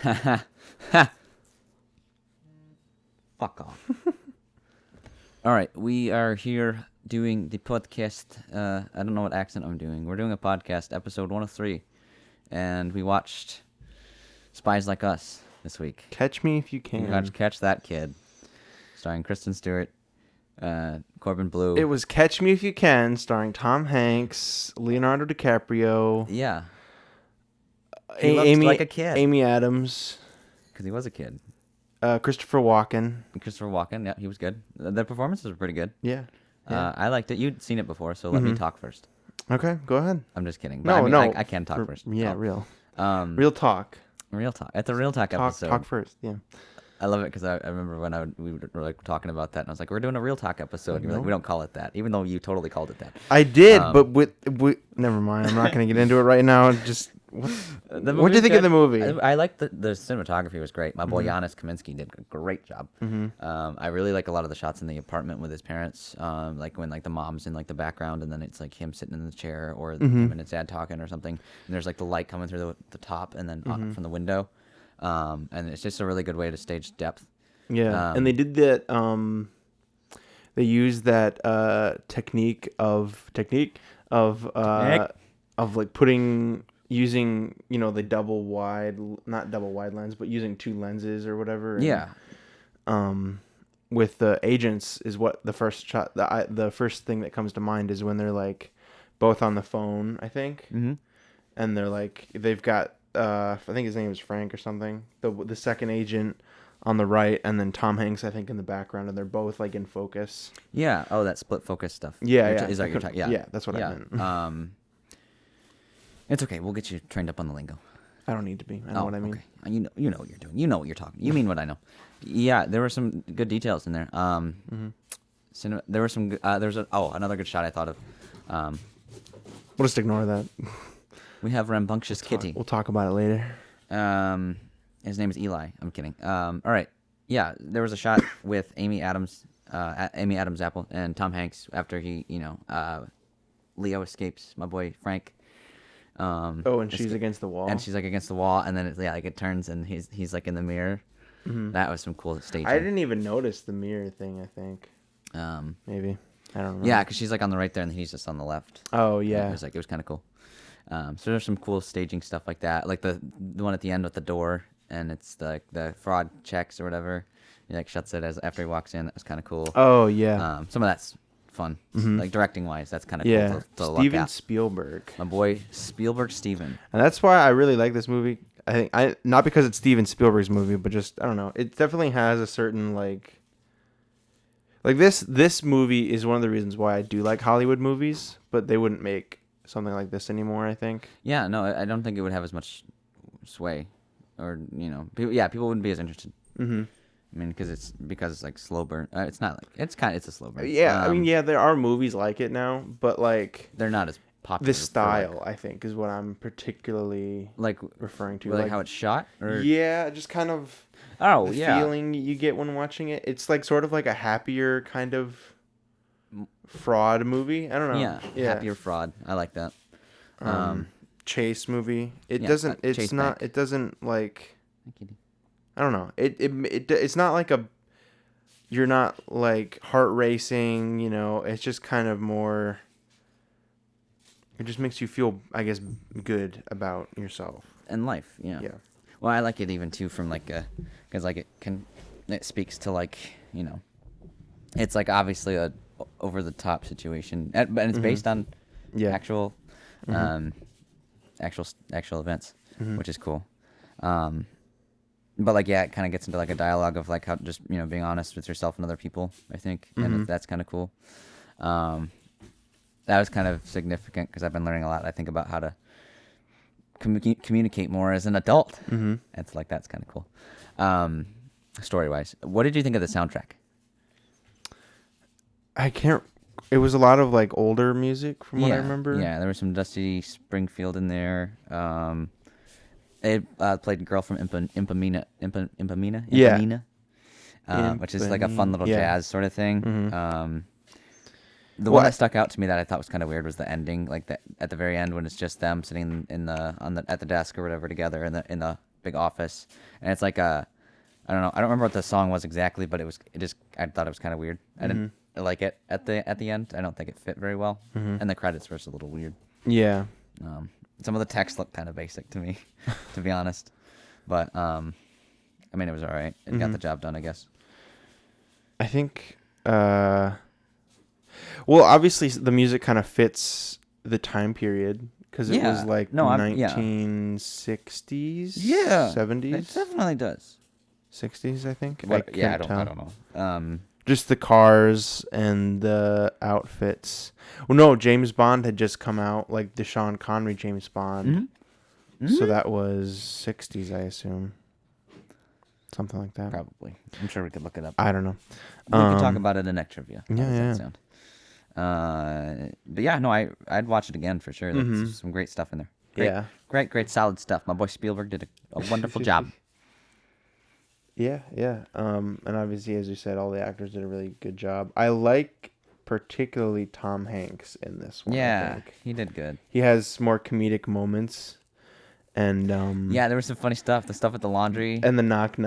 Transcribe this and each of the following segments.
Fuck off. All right, we are here doing the podcast. I don't know what accent I'm doing. We're doing a podcast, episode 103, and we watched Spies Like Us this week. Catch Me If You You Can. got to catch that kid, starring Kristen Stewart, Corbin Blue. It was Catch Me If You Can, starring Tom Hanks, Leonardo DiCaprio, Yeah. He looked Amy, like a kid. Amy Adams, Because he was a kid. Christopher Walken. Christopher Walken, yeah, he was good. The performances were pretty good. Yeah. I liked it. You'd seen it before, so let me talk first. Okay, go ahead. I'm just kidding. But I can talk first. Yeah, Oh. real. Um, Real talk. Real talk. At the Real Talk episode. Talk first, yeah. I love it because I remember when we were like talking about that, and I was like, "We're doing a Real Talk episode." And you were like, "We don't call it that," even though you totally called it that. I did, but with never mind. I'm not going to get into it right now. Just what do you think of the movie? I liked the cinematography was great. My boy Giannis Kaminsky did a great job. I really like a lot of the shots in the apartment with his parents, like when like the mom's in like the background, and then it's like him sitting in the chair, or him and his dad talking or something, and there's like the light coming through the top, and then from the window. And it's just a really good way to stage depth. Yeah, and they did that. They used that technique of like using the not double wide lens, but using two lenses or whatever. And, Yeah. With the agents is what the first shot. The first thing that comes to mind is when they're like both on the phone, I think, and they're like they've got. I think his name is Frank or something. The second agent on the right, and then Tom Hanks, I think, in the background, and they're both like in focus. Yeah. Oh, that split focus stuff. Yeah, Is that your talk? Yeah. Yeah, that's what I meant. It's okay. We'll get you trained up on the lingo. I don't need to be. I know what I mean. Okay. You know what you're doing. You know what you're talking. You mean what I know. Yeah, there were some good details in there. There were some. There's another good shot I thought of. We'll just ignore that. We have Rambunctious Kitty. We'll talk about it later. His name is Eli. I'm kidding. All right. Yeah, there was a shot with Amy Adams Apple, and Tom Hanks after he, Leo escapes. My boy Frank. And she's against the wall. And she's like against the wall, and then it turns, and he's like in the mirror. That was some cool staging. I didn't even notice the mirror thing. I think. Maybe I don't know. Yeah, because she's like on the right there, and he's just on the left. Oh yeah. It was kind of cool. So there's some cool staging stuff like that, like the one at the end with the door, and it's the fraud checks or whatever. He like shuts it after he walks in. That was kind of cool. Oh yeah. Some of that's fun, like directing wise. That's kind of yeah. cool to Steven look at. Spielberg. My boy Spielberg Steven. And that's why I really like this movie. I think not because it's Steven Spielberg's movie, but just I don't know. It definitely has a certain like this movie is one of the reasons why I do like Hollywood movies, but they wouldn't make something like this anymore, I think. Yeah, no, I don't think it would have as much sway, or people wouldn't be as interested. I mean, because it's like slow burn. It's not like it's a slow burn. Yeah, I mean, there are movies like it now, but like they're not as popular. The style, I think, is what I'm particularly referring to. Like how it's shot, or yeah, just kind of the feeling you get when watching it. It's like sort of like a happier kind of fraud movie. I don't know. Yeah. Happier fraud. I like that. Chase movie. It Yeah, doesn't. It's Chase not. Bank. It doesn't like. I don't know. It's not like a. You're not like heart racing. It's just kind of more. It just makes you feel, I guess, good about yourself and life. Yeah. Yeah. Well, I like it even too from like because like it speaks to like it's like obviously a over the top situation, but it's based on actual actual events, which is cool. But like it kind of gets into like a dialogue of like how just being honest with yourself and other people, I think, and that's kind of cool. That was kind of significant because I've been learning a lot. I think about how to communicate more as an adult. It's like that's kind of cool. Story wise, what did you think of the soundtrack? I can't. It was a lot of like older music from what I remember. Yeah, there was some Dusty Springfield in there. It played Girl from Impamina, which is like a fun little jazz sort of thing. The one that stuck out to me that I thought was kind of weird was the ending, like at the very end when it's just them sitting at the desk or whatever together in the big office, and it's like a, I don't know, I don't remember what the song was exactly, but I thought it was kind of weird. I didn't like it at the end. I don't think it fit very well, and the credits were just a little weird. Yeah. Some of the text looked kind of basic to me, to be honest, but I mean, it was all right. It got the job done, I guess. I think, well, obviously the music kind of fits the time period because it was like 1960s, yeah, 70s. It definitely does. 60s, I think. I don't know. Just the cars and the outfits. Well, no, James Bond had just come out, like the Sean Connery James Bond. So that was 60s, I assume. Something like that. Probably. I'm sure we could look it up. I don't know. We can talk about it in next trivia. How does that sound? But yeah, no, I'd watch it again for sure. There's some great stuff in there. Great, solid stuff. My boy Spielberg did a wonderful job. Yeah. And obviously, as you said, all the actors did a really good job. I like particularly Tom Hanks in this one. Yeah, I think. he did good. He has more comedic moments. And yeah, there was some funny stuff. The stuff at the laundry. And the knock.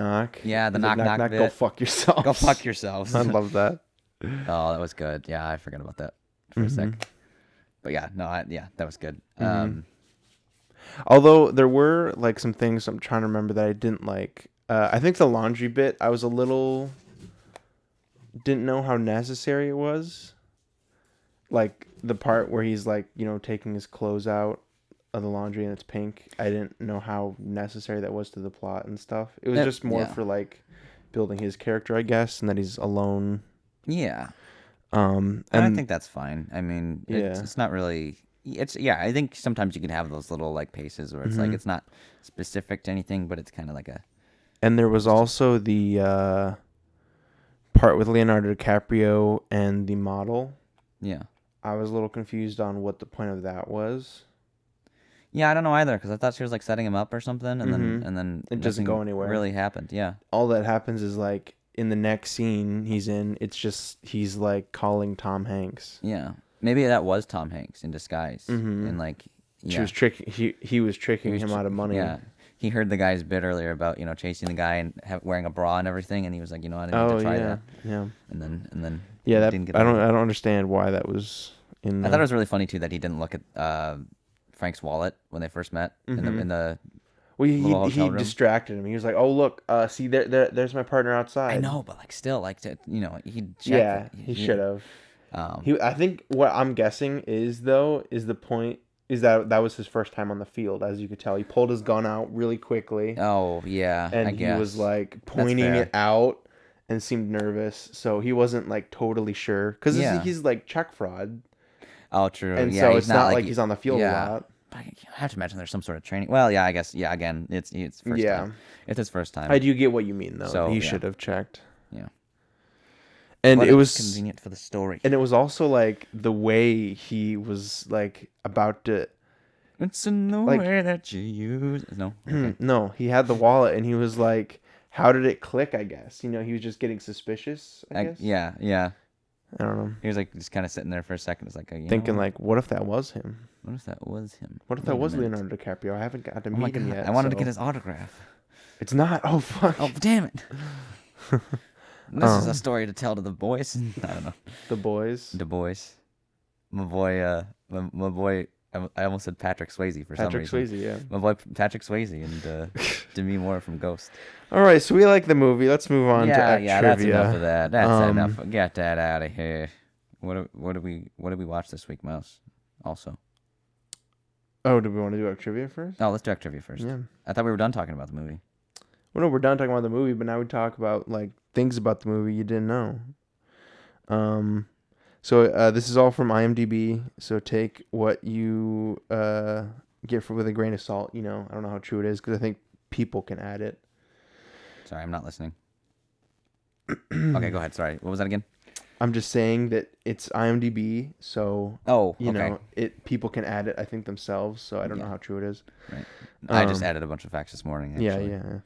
Yeah, the knock bit. Go fuck yourselves. Go fuck yourselves. I love that. Oh, that was good. Yeah, I forgot about that for a sec. But yeah, no, that was good. Although there were like some things I'm trying to remember that I didn't like. I think the laundry bit, I was a little didn't know how necessary it was. Like the part where he's like, taking his clothes out of the laundry and it's pink. I didn't know how necessary that was to the plot and stuff. It was just more for like building his character, I guess, and that he's alone. Yeah. And I think that's fine. I mean, it's not really. I think sometimes you can have those little like paces where it's like it's not specific to anything, but it's kind of like a. And there was also the part with Leonardo DiCaprio and the model. Yeah. I was a little confused on what the point of that was. Yeah, I don't know either because I thought she was like setting him up or something, and then it doesn't go anywhere. Really happened. Yeah. All that happens is like in the next scene he's in, it's just he's like calling Tom Hanks. Yeah, maybe that was Tom Hanks in disguise, and like she was tricking. He was tricking him out of money. Yeah. He heard the guy's bit earlier about chasing the guy and wearing a bra and everything, and he was like, I didn't need to try that. Yeah. And then didn't get I don't understand why that was in. I thought it was really funny too that he didn't look at Frank's wallet when they first met in the. Well, he distracted him. He was like, "Oh look, see there's my partner outside." I know, but like still, like he. Yeah, he should have. I think what I'm guessing is the point. Is that was his first time on the field, as you could tell. He pulled his gun out really quickly. Oh, yeah, and I guess. He was, like, pointing it out and seemed nervous. So he wasn't, like, totally sure. Because he's, like, check fraud. Oh, true. And so it's not like he's on the field a lot. But I have to imagine there's some sort of training. Well, yeah, I guess. Yeah, again, it's first time. It's his first time. I do get what you mean, though. So, he should have checked. Yeah. And it was convenient for the story. And it was also like the way he was like about to. It's in the way that you use. No. Okay. No, he had the wallet and he was like, "How did it click?" I guess he was just getting suspicious. I guess. Yeah. I don't know. He was like just kind of sitting there for a second. It's like thinking like, what if that was him? What if that was him? What if that was Leonardo DiCaprio? I haven't got to meet him yet. I wanted to get his autograph. It's not. Oh fuck. Oh damn it. This is a story to tell to the boys. I don't know. The boys. The boys. My boy. My boy. I almost said Patrick Swayze for some reason. Patrick Swayze, yeah. My boy Patrick Swayze and Demi Moore from Ghost. All right, so we like the movie. Let's move on to trivia. That's enough of that. That's enough. Get that out of here. What did we watch this week, Mouse? Also. Oh, do we want to do our trivia first? No, let's do our trivia first. Yeah. I thought we were done talking about the movie. Well, no, we're done talking about the movie, but now we talk about like things about the movie you didn't know. So this is all from IMDb. So take what you get with a grain of salt. I don't know how true it is because I think people can add it. Sorry, I'm not listening. Okay, go ahead. Sorry, what was that again? I'm just saying that it's IMDb, so people can add it. I think themselves. So I don't know how true it is. Right. I just added a bunch of facts this morning. Actually. Yeah.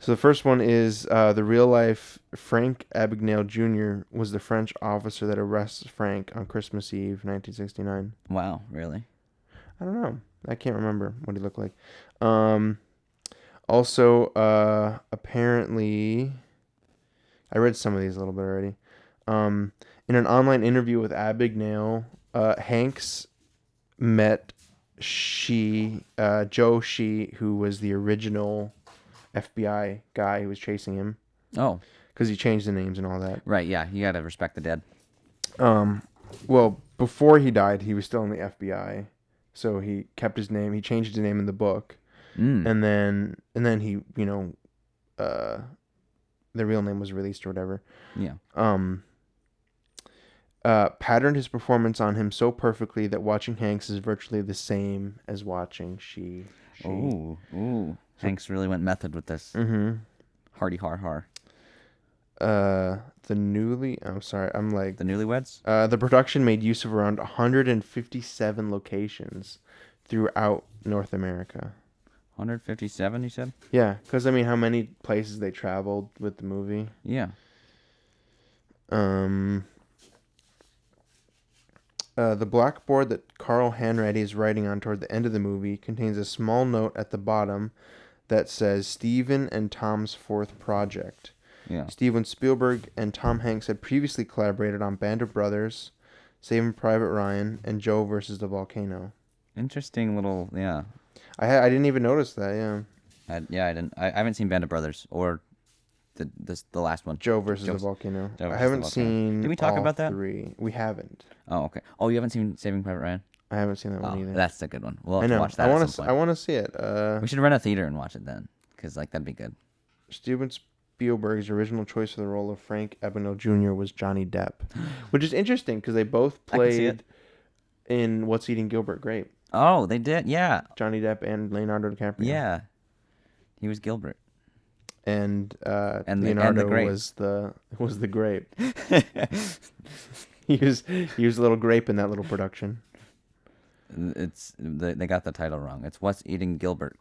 So the first one is the real life Frank Abagnale Jr. was the French officer that arrests Frank on Christmas Eve, 1969. Wow, really? I don't know. I can't remember what he looked like. Also, apparently, I read some of these a little bit already. In an online interview with Abagnale, Hanks met Joe Shee, who was the original FBI guy who was chasing him, Oh, because he changed the names and all that. right. Yeah, you gotta respect the dead. Well, before he died, he was still in the FBI, so he kept his name. He changed his name in the book, and then he, the real name was released or whatever. Yeah. Patterned his performance on him so perfectly that watching Hanks is virtually the same as watching she. Ooh. Hanks really went method with this. Mm-hmm. Hardy har. The Newlyweds? The production made use of around 157 locations throughout North America. 157, you said? Yeah, because I mean, how many places they traveled with the movie? Yeah. The blackboard that Carl Hanratty is writing on toward the end of the movie contains a small note at the bottom that says Steven and Tom's fourth project. Yeah. Steven Spielberg and Tom Hanks had previously collaborated on Band of Brothers, Saving Private Ryan, and Joe versus the Volcano. Interesting little, yeah. I didn't even notice that, yeah. I didn't. I haven't seen Band of Brothers or the last one. Joe versus the Volcano. Joe I versus haven't the Volcano. seen Did we talk all about that? three. We haven't. Oh, okay. Oh, you haven't seen Saving Private Ryan? I haven't seen that one either. That's a good one. We'll I have know. to watch that at some point. I want to see it. We should rent a theater and watch it then, because that'd be good. Steven Spielberg's original choice for the role of Frank Abagnale Jr. was Johnny Depp, which is interesting because they both played in What's Eating Gilbert Grape. Oh, they did, yeah. Johnny Depp and Leonardo DiCaprio. Yeah, he was Gilbert, and Leonardo was the grape. He was a little grape in that little production. They got the title wrong. It's What's Eating Gilbert ?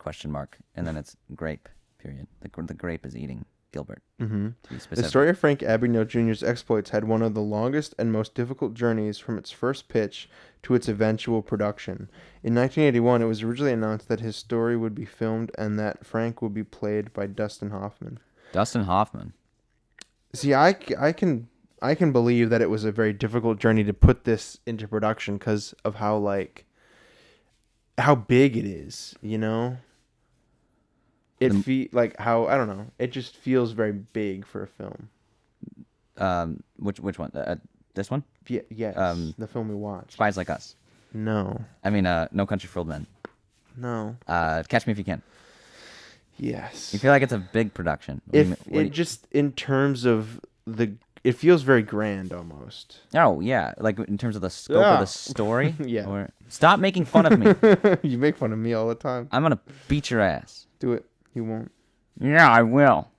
And then it's grape. Period. The grape is eating Gilbert. Mm-hmm. To be specific. The story of Frank Abagnale Jr.'s exploits had one of the longest and most difficult journeys from its first pitch to its eventual production. In 1981, it was originally announced that his story would be filmed and that Frank would be played by Dustin Hoffman. Dustin Hoffman. See, I can believe that it was a very difficult journey to put this into production because of how big it is, you know? I don't know. It just feels very big for a film. Which one? This one? Yes. The film we watched. Spies Like Us. No. I mean, No Country for Old Men. No. Catch Me If You Can. Yes. You feel like it's a big production. Just in terms of it feels very grand almost. Oh yeah, like in terms of the scope of the story. Yeah. Stop making fun of me. You make fun of me all the time. I'm gonna beat your ass. Do it. You won't. Yeah, I will.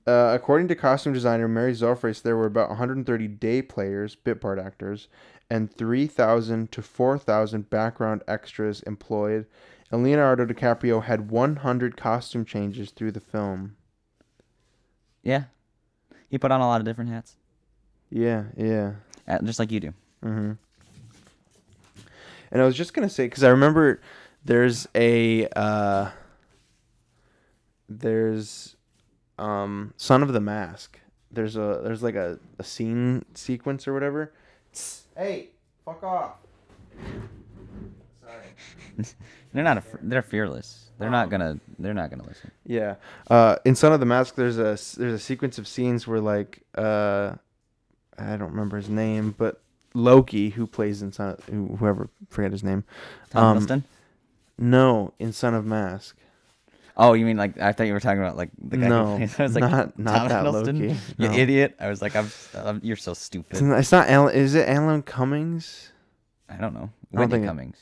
According to costume designer Mary Zolfreis, there were about 130 day players, bit part actors, and 3,000 to 4,000 background extras employed, and Leonardo DiCaprio had 100 costume changes through the film. Yeah. He put on a lot of different hats. Yeah. Just like you do. Mm-hmm. And I was just going to say, because I remember there's Son of the Mask. There's like a scene sequence or whatever. Hey, fuck off. Sorry. They're fearless. They're not gonna listen. Yeah. In Son of the Mask, there's a sequence of scenes where I don't remember his name, but Loki, who plays in forget his name. Tom Hiddleston? No, in Son of Mask. Oh, you mean I thought you were talking about the guy no, who plays. I was like, not that Hiddleston? Loki. You No. idiot! I was like, you're so stupid. It's not Alan. Is it Alan Cummings? I don't know. I don't Whitney Cummings.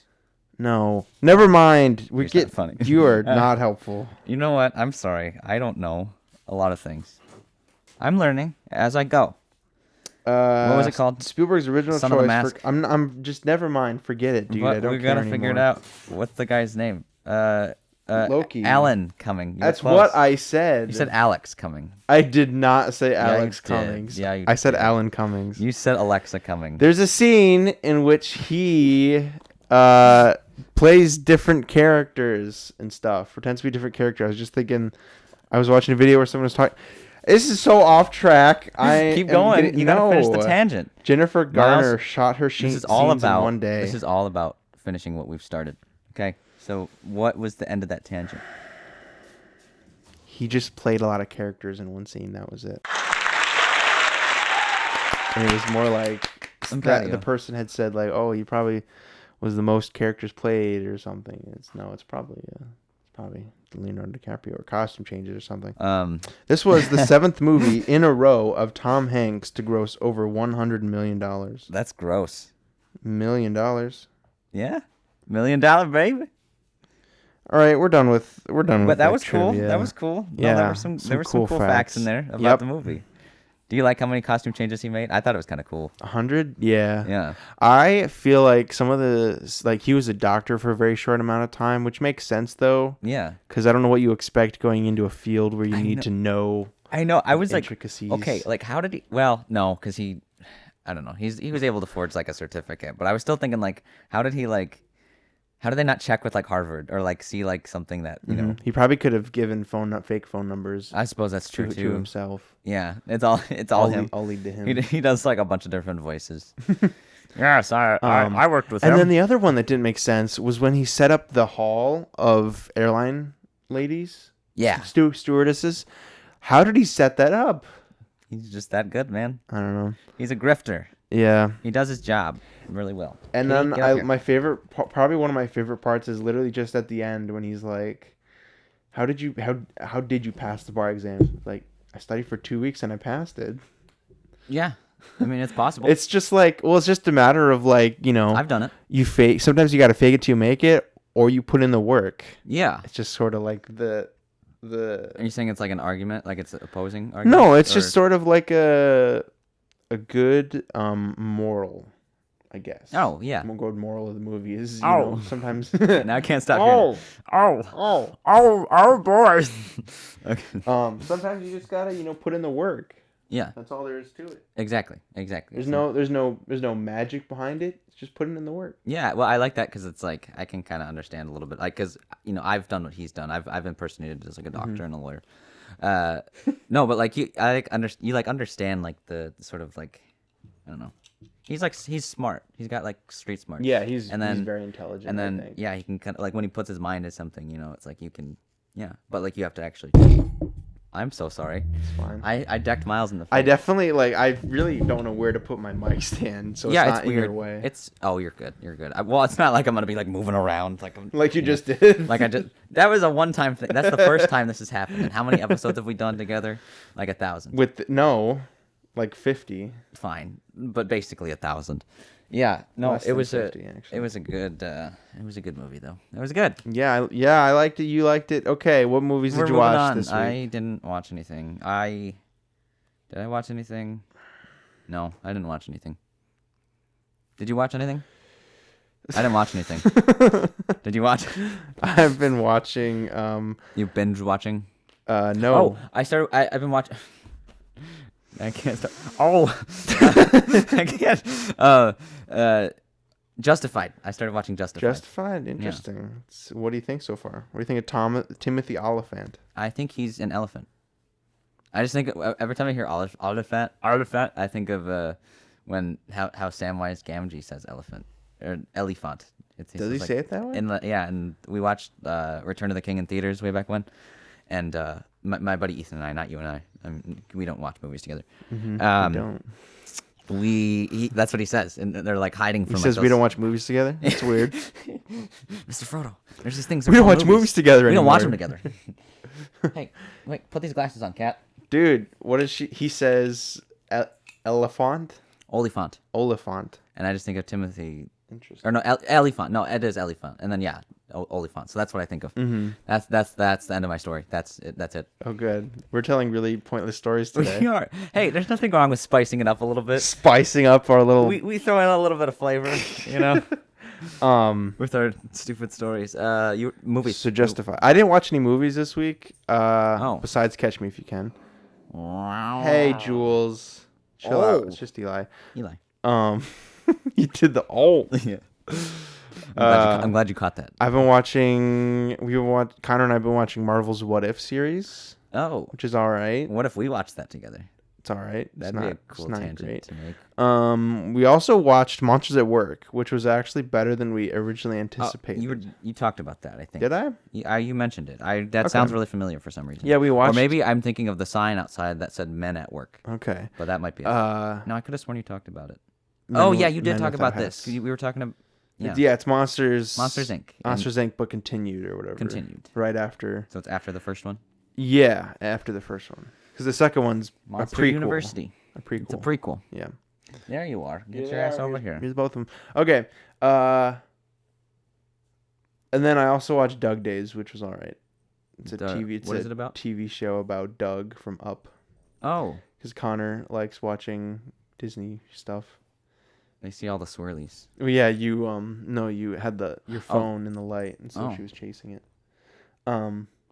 No, never mind. Not funny. You are not helpful. You know what? I'm sorry. I don't know a lot of things. I'm learning as I go. What was it called? Spielberg's original Son choice. of the Mask. I'm just never mind. Forget it, dude. I don't we care gotta figure it anymore. out. What's the guy's name? Loki. Alan Cumming. That's what I said. You said Alex Cumming. I did not say Yeah, Alex you did. Cummings. Yeah, you I said did. Alan Cummings. You said Alexa Cumming. There's a scene in which he plays different characters and stuff. Pretends to be different characters. I was just thinking. I was watching a video where someone was talking. This is so off track. Keep going. You gotta finish the tangent. Jennifer Garner Miles, shot her scenes in one day. This is all about finishing what we've started. Okay. So what was the end of that tangent? He just played a lot of characters in one scene. That was it. And it was more like the person had said, like, "Oh, he probably was the most characters played or something." It's probably Leonardo DiCaprio or costume changes or something. This was the 7th movie in a row of Tom Hanks to gross over $100 million. That's gross. $1 million. Yeah, $1 million, baby. All right, we're done with But that was trivia. cool. That was cool. Yeah, there were some cool facts in there about the movie. Do you like how many costume changes he made? I thought it was kind of cool. 100? Yeah. Yeah. I feel like some of he was a doctor for a very short amount of time, which makes sense though. Yeah. Because I don't know what you expect going into a field where you need to know. I know. I was intricacies. like, okay, like how did he? Well, no, because I don't know. He was able to forge like a certificate, but I was still thinking like, how did they not check with like Harvard or like see like something that you know? He probably could have given fake phone numbers. I suppose that's true to himself. Yeah, it's all him. I'll lead to him. He does like a bunch of different voices. Yes, I worked with him. And then the other one that didn't make sense was when he set up the hall of airline ladies. Yeah, stewardesses. How did he set that up? He's just that good, man. I don't know. He's a grifter. Yeah. He does his job really well. And then probably one of my favorite parts is literally just at the end when he's like, how did you pass the bar exam? Like, I studied for 2 weeks and I passed it. Yeah. I mean, it's possible. It's just like, well, it's just a matter of like, you know, I've done it. You fake. Sometimes you got to fake it till you make it, or you put in the work. Yeah. It's just sort of like the. Are you saying it's like an argument, like it's opposing argument? No, it's just sort of like a good moral, I guess. Oh yeah. I'm gonna go moral of the movie is you know, sometimes. Now I can't stop. Oh boys. Okay. Sometimes you just gotta put in the work. Yeah. That's all there is to it. Exactly. There's no magic behind it. It's just putting in the work. Yeah. Well, I like that because it's like I can kind of understand a little bit, like because I've done what he's done. I've impersonated as like a doctor and a lawyer. No, but like you understand like the sort of like I don't know. He's smart. He's got like street smart. Yeah, he's very intelligent. And then I think. yeah, he can kind of like when he puts his mind to something, it's like you can but like you have to actually. I'm so sorry. It's fine. I decked Miles in the face. I definitely I really don't know where to put my mic stand, so it's not in your way. You're good. You're good. Well, it's not like I'm gonna be like moving around like you just did. Like I just that was a one-time thing. That's the first time this has happened. And how many episodes have we done together? Like 1,000. Like 50. Fine, but basically 1,000. Yeah, no, it was 50, it was a good movie though. It was good. Yeah, I liked it. You liked it. Okay, what movies did you watch this week? I didn't watch anything. Did I watch anything? No, I didn't watch anything. Did you watch anything? I didn't watch anything. Did you watch? I've been watching. You binge watching? No. Oh, I've been watching. I can't stop. Oh, I can't. Justified. I started watching Justified. Justified, interesting. Yeah. What do you think so far? What do you think of Timothy Oliphant? I think he's an elephant. I just think every time I hear Oliphant, I think of how Samwise Gamgee says elephant or elephant. Does he say it that way? And we watched Return of the King in theaters way back when, and my buddy Ethan and I, not you and I, we don't watch movies together. Mm-hmm. We don't. That's what he says, and they're like hiding from. He says we don't watch movies together. It's weird. Mr. Frodo, there's these things. We don't watch movies together anymore. We don't watch them together. Hey, wait, put these glasses on, Cat. Dude, what is she? He says elephant. Oliphant. And I just think of Timothy. Interesting. Or no, elephant. No, it is elephant. And then Oliphant. So that's what I think of. Mm-hmm. That's the end of my story. That's it. Oh, good. We're telling really pointless stories today. We are. Hey, there's nothing wrong with spicing it up a little bit. Spicing up our little. We throw in a little bit of flavor, with our stupid stories. Movies. So Justify. I didn't watch any movies this week. Besides Catch Me If You Can. Wow. Hey, Jules. Chill out. It's just Eli. Eli. You did the Yeah. I'm glad you caught that. I've been watching. Connor and I've been watching Marvel's What If series. Oh, which is all right. What if we watched that together? It's all right. That'd be a cool tangent great. to make. We also watched Monsters at Work, which was actually better than we originally anticipated. You talked about that, I think. Did I? You mentioned it. That sounds really familiar for some reason. Yeah, we watched. Or maybe I'm thinking of the sign outside that said "Men at Work." Okay. But that might be it. No, I could have sworn you talked about it. You did talk about this. We were talking about. Yeah, it's Monsters Inc. Monsters Inc. but continued or whatever. Continued. Right after. So it's after the first one? Yeah, after the first one. Because the second one's Monster a prequel. University. A prequel. It's a prequel. Yeah. There you are. Get your ass over here. Here's both of them. Okay. And then I also watched Doug Days, which was all right. It's a TV. What is it about? TV show about Doug from Up. Oh. Because Connor likes watching Disney stuff. I see all the swirlies. Well, yeah, you you had your phone in the light, and so she was chasing it.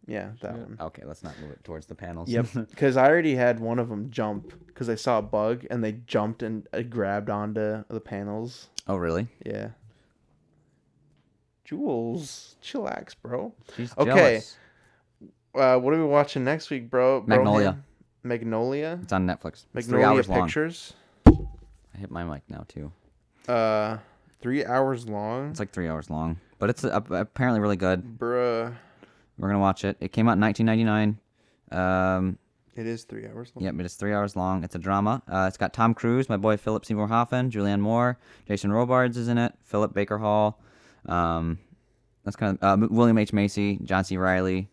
Yeah, that one. Okay, let's not move it towards the panels. Yep, because I already had one of them jump because I saw a bug and they jumped and grabbed onto the panels. Oh, really? Yeah. Jules, chillax, bro. She's okay. jealous. What are we watching next week, bro? Magnolia. Magnolia. It's on Netflix. It's Magnolia 3 hours Pictures. long. I hit my mic now too. 3 hours long. It's like 3 hours long, but it's apparently really good. Bruh. We're gonna watch it. It came out in 1999. It is 3 hours long. Yep, it is 3 hours long. It's a drama. It's got Tom Cruise, my boy Philip Seymour Hoffman, Julianne Moore, Jason Robards is in it, Philip Baker Hall. That's kind of William H. Macy, John C. Reilly,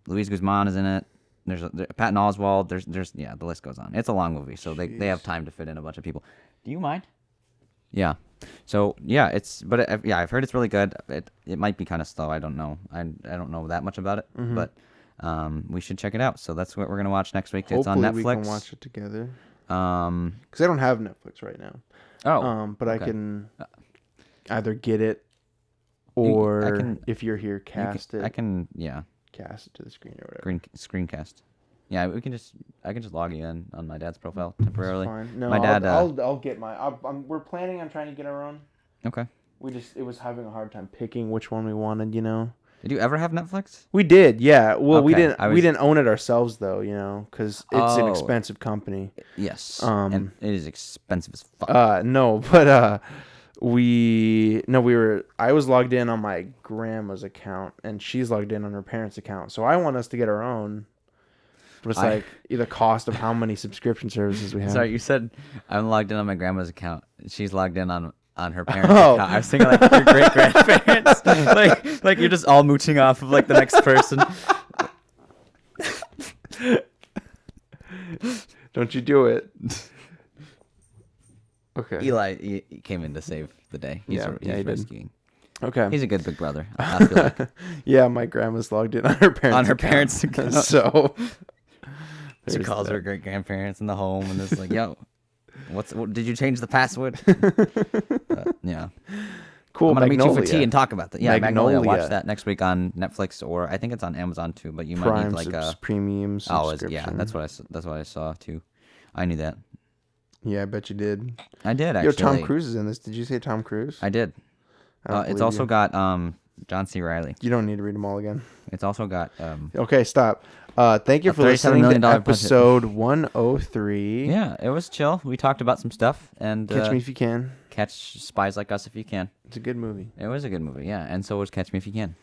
Luis Guzman is in it. There's Patton Oswalt. There's the list goes on. It's a long movie, so they have time to fit in a bunch of people. Do you mind? Yeah. So yeah, I've heard it's really good. It might be kind of slow. I don't know. I don't know that much about it, but we should check it out. So that's what we're gonna watch next week. Hopefully it's on Netflix. We can watch it together. Because I don't have Netflix right now. Oh. But okay. I can either get it or if you're here, cast it. I can cast it to the screen or whatever. Screencast. Yeah, I can just log you in on my dad's profile temporarily. That's fine. No, my dad. I'll get my. We're planning on trying to get our own. Okay. It was having a hard time picking which one we wanted. Did you ever have Netflix? We did. Yeah. Well, okay. we didn't own it ourselves though. because it's an expensive company. Yes. And it is expensive as fuck. No, but I was logged in on my grandma's account and she's logged in on her parents' account. So I want us to get our own. But it's like either cost of how many subscription services we have. Sorry, you said I'm logged in on my grandma's account. She's logged in on her parents' account. I was thinking like your great grandparents. like you're just all mooching off of like the next person. Don't you do it. Okay. Eli he came in to save the day. He's rescuing. Okay. He's a good big brother. I feel like. Yeah, my grandma's logged in on her parents' account. So she calls her great grandparents in the home and is like, "Yo, what did you change the password?" Yeah. Cool. I'm gonna Magnolia. meet you for tea and talk about that. Yeah, Magnolia. Watch that next week on Netflix, or I think it's on Amazon too. But you Prime might need like a premium subscription. Yeah, that's what I saw too. I knew that. Yeah, I bet you did. I did actually. Tom Cruise is in this. Did you say Tom Cruise? I did. It's also got John C. Reilly. You don't need to read them all again. It's also got. Okay, stop. Thank you for listening to episode 103. Yeah, it was chill. We talked about some stuff and Catch Me If You Can. Catch Spies Like Us If You Can. It's a good movie. It was a good movie, yeah. And so was Catch Me If You Can.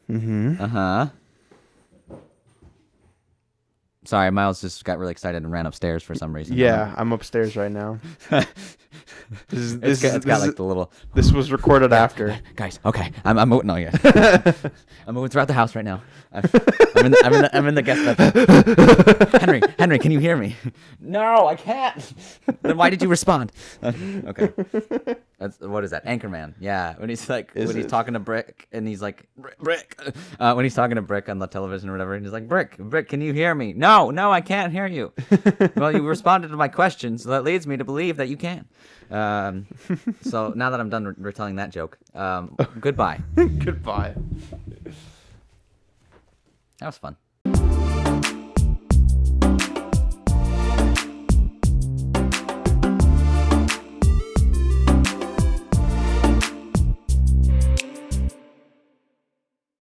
Mm-hmm. Uh-huh. Sorry, Miles just got really excited and ran upstairs for some reason. Yeah, I'm upstairs right now. This got like the little. This was recorded after. Guys, okay, I'm moving. No, yeah, I'm moving throughout the house right now. I'm in the guest bedroom. Henry, can you hear me? No, I can't. Then why did you respond? Okay, what is that? Anchorman. Yeah, when he's he's talking to Brick and he's like Brick. When he's talking to Brick on the television or whatever, and he's like Brick, can you hear me? No, I can't hear you. Well, you responded to my question, so that leads me to believe that you can. So now that I'm done retelling that joke, goodbye. Goodbye. That was fun.